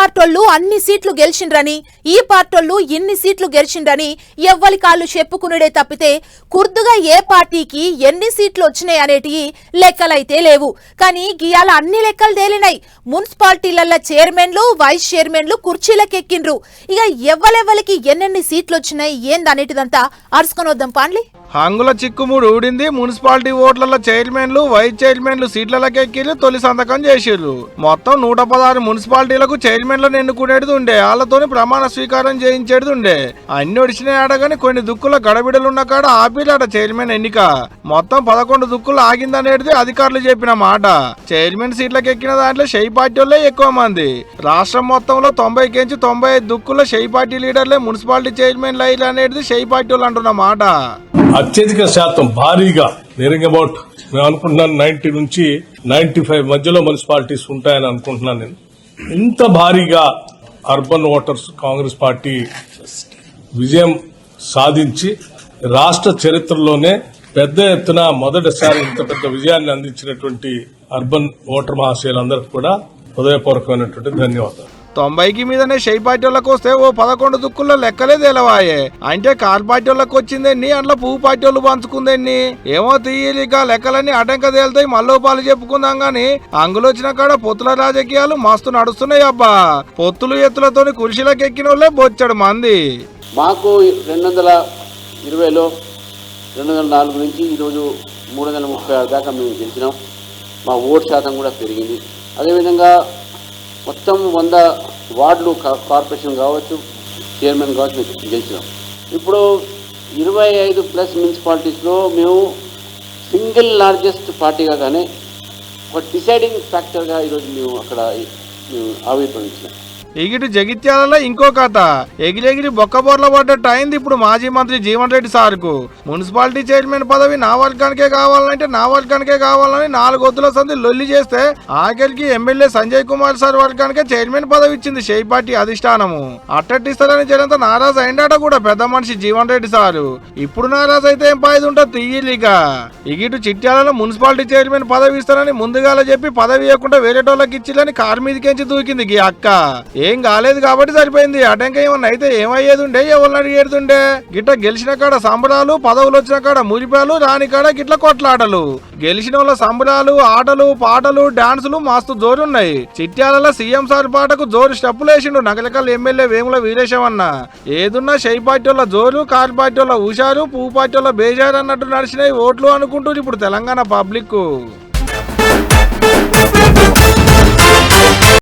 పార్టోళ్ళు అన్ని సీట్లు గెలిచిండ్రని ఈ పార్టోళ్ళు ఇన్ని సీట్లు గెలిచిండ్రని ఎవ్వలి కాళ్ళు చెప్పుకునుడే తప్పితే కుర్దుగా ఏ పార్టీకి ఎన్ని సీట్లు వచ్చినాయి అనేటివి లెక్కలైతే లేవు. కానీ గియాల అన్ని లెక్కలు తేలినాయి. మున్సిపాలిటీల చైర్మన్లు వైస్ చైర్మన్లు కుర్చీలకెక్కిండ్రు. ఇక ఎవ్వలెవ్వలికి ఎన్నెన్ని సీట్లు వచ్చినాయి ఏందనేటిదంతా అరుసుకొని వద్దాం పాండ్లి. హంగుల చిక్కుముడు ఊడింది. మున్సిపాలిటీ ఓట్ల చైర్మన్లు వైస్ చైర్మన్లు సీట్లకెక్కి తొలి సంతకం చేసిర్రు. మొత్తం 116 మున్సిపాలిటీలకు చైర్మన్లను ఎన్నుకునేది ఉండే, వాళ్ళతోని ప్రమాణ స్వీకారం చేయించేది ఉండే. అన్ని ఒడిచినాయి ఆడగాని కొన్ని దుక్కుల గడబిడలున్న కాడ ఆపిలాట చైర్మన్ ఎన్నిక. మొత్తం 11 దుక్కులు ఆగిందనేది అధికారులు చెప్పిన మాట. చైర్మన్ సీట్లకు ఎక్కిన దాంట్లో షెయి పార్టీ వాళ్ళే ఎక్కువ మంది. రాష్ట్రం మొత్తంలో 90 95 దుక్కుల షెయి పార్టీ లీడర్లే మున్సిపాలిటీ చైర్మన్లు అయ్యారు అనేది షెయి పార్టీ వాళ్ళు అంటున్న మాట. అత్యధిక శాతం భారీగా నియరింగ్ అబౌట్ నేను అనుకుంటున్నాను 90 నుంచి 95 మధ్యలో మున్సిపాలిటీస్ ఉంటాయని అనుకుంటున్నాను నేను. ఇంత భారీగా అర్బన్ ఓటర్స్ కాంగ్రెస్ పార్టీ విజయం సాధించి రాష్ట్ర చరిత్రలోనే పెద్ద ఎత్తున మొదటిసారి ఇంత పెద్ద విజయాన్ని అందించినటువంటి అర్బన్ ఓటర్ మహాశయులందరికీ కూడా హృదయపూర్వకమైనటువంటి ధన్యవాదాలు. 90కి మీదనే షెయి పార్టీ వాళ్ళకి వస్తే ఓ 11 దుక్కుల్లో లెక్కలే తెలవాయే. అంటే కార్ పార్టీ వాళ్ళకి వచ్చిందేన్ని, అందులో పువ్వు పార్టీ వాళ్ళు పంచుకుందేన్ని. ఏమో తీయలిక లెక్కలన్నీ అటంక తేలుతాయి. మల్లోపాలు చెప్పుకుందాం గాని అంగులొచ్చిన కాడ పొత్తుల రాజకీయాలు మస్తు నడుస్తున్నాయి అబ్బా. పొత్తులు ఎత్తులతోని కుర్చీలకు ఎక్కిన వాళ్ళే బొచ్చడు మంది. మాకు 2020లో 204 నుంచి ఈరోజు 336 దాకా మేము గెలిచినాం. మా ఓటు శాతం కూడా పెరిగింది. అదేవిధంగా మొత్తం 100 వార్డులు కార్పొరేషన్ కావచ్చు, చైర్మన్ కావచ్చు గెలిచినాం. ఇప్పుడు 25+ మున్సిపాలిటీస్లో మేము సింగిల్ లార్జెస్ట్ పార్టీగా కానీ ఒక డిసైడింగ్ ఫ్యాక్టర్గా ఈరోజు మేము అక్కడ ఆవిర్భవించినాం. ఇగిటి జగిత్యాలలో ఇంకో కథ. ఎగిరెగిరి బొక్కబోర్ల పడ్డట్టు అయింది ఇప్పుడు మాజీ మంత్రి జీవన్ రెడ్డి సార్కు. మున్సిపాలిటీ చైర్మన్ పదవి నా వర్గానికే కావాలంటే నా వర్గానికే కావాలని 4 వద్దుల సంది లొల్లి చేస్తే ఆఖరికి ఎమ్మెల్యే సంజయ్ కుమార్ సార్ వర్గానికే చైర్మన్ పదవి ఇచ్చింది షెయి పార్టీ అధిష్టానము. అట్టట్టిస్తారని జనంతా నారాజు అయిందట కూడా పెద్ద మనిషి జీవన్ రెడ్డి సారు. ఇప్పుడు నారాజు అయితే ఏం పాయిది ఉంటుంది తీయలిగా. ఇగిటు చిట్యాలలో మున్సిపాలిటీ చైర్మన్ పదవి ఇస్తారని ముందుగాల చెప్పి పదవి ఇవ్వకుండా వేరేటోళ్ళకి ఇచ్చిలని కారు మీదకించి దూకింది ఈ అక్క. ఏం కాలేదు కాబట్టి సరిపోయింది. అటంక ఏమన్నా అయితే ఏమయ్యేది ఉండే, ఎవరిని అడిగేడుతుండే. గిట్ట గెలిచిన కాడ సంబరాలు, పదవులు వచ్చిన కాడ మురిపాలు, రాని కాడ గిట్ల కొట్లాటలు. గెలిచిన వాళ్ళ సంబరాలు, ఆటలు, పాటలు, డాన్సులు మస్తు జోరున్నాయి. చిట్యాలలో సీఎం సార్ పాటకు జోరు స్టెప్పులు వేసిండు నగలకల్ ఎమ్మెల్యే వేముల వీరేశమన్న. ఏదున్నా షెయి పార్టీ వాళ్ళ జోరు, కారు పార్టీ వాళ్ళ హుషారు, పువ్వు పార్టీ వాళ్ళ బేజారు అన్నట్టు నడిచినాయి ఓట్లు అనుకుంటూ ఇప్పుడు తెలంగాణ పబ్లిక్.